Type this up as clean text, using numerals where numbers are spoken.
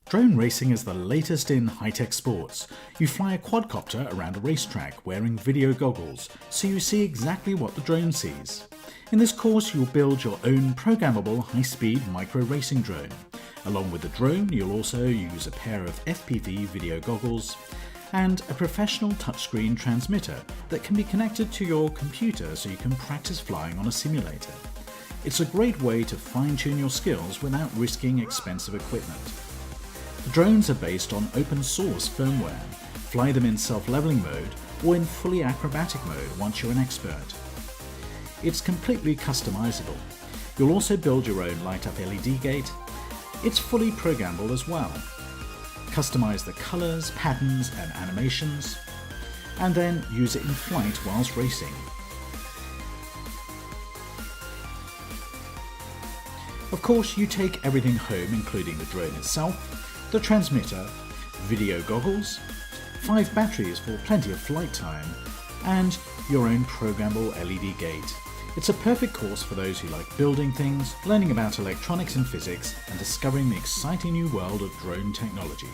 Drone racing is the latest in high-tech sports. You fly a quadcopter around a racetrack wearing video goggles, so you see exactly what the drone sees. In this course, you'll build your own programmable high-speed micro-racing drone. Along with the drone, you'll also use a pair of FPV video goggles and a professional touchscreen transmitter that can be connected to your computer so you can practice flying on a simulator. It's a great way to fine-tune your skills without risking expensive equipment. The drones are based on open source firmware. Fly them in self-leveling mode or in fully acrobatic mode once you're an expert. It's completely customizable. You'll also build your own light-up LED gate. It's fully programmable as well. Customize the colors, patterns and animations, and then use it in flight whilst racing. Of course, you take everything home, including the drone itself, the transmitter, video goggles, 5 batteries for plenty of flight time, and your own programmable LED gate. It's a perfect course for those who like building things, learning about electronics and physics, and discovering the exciting new world of drone technology.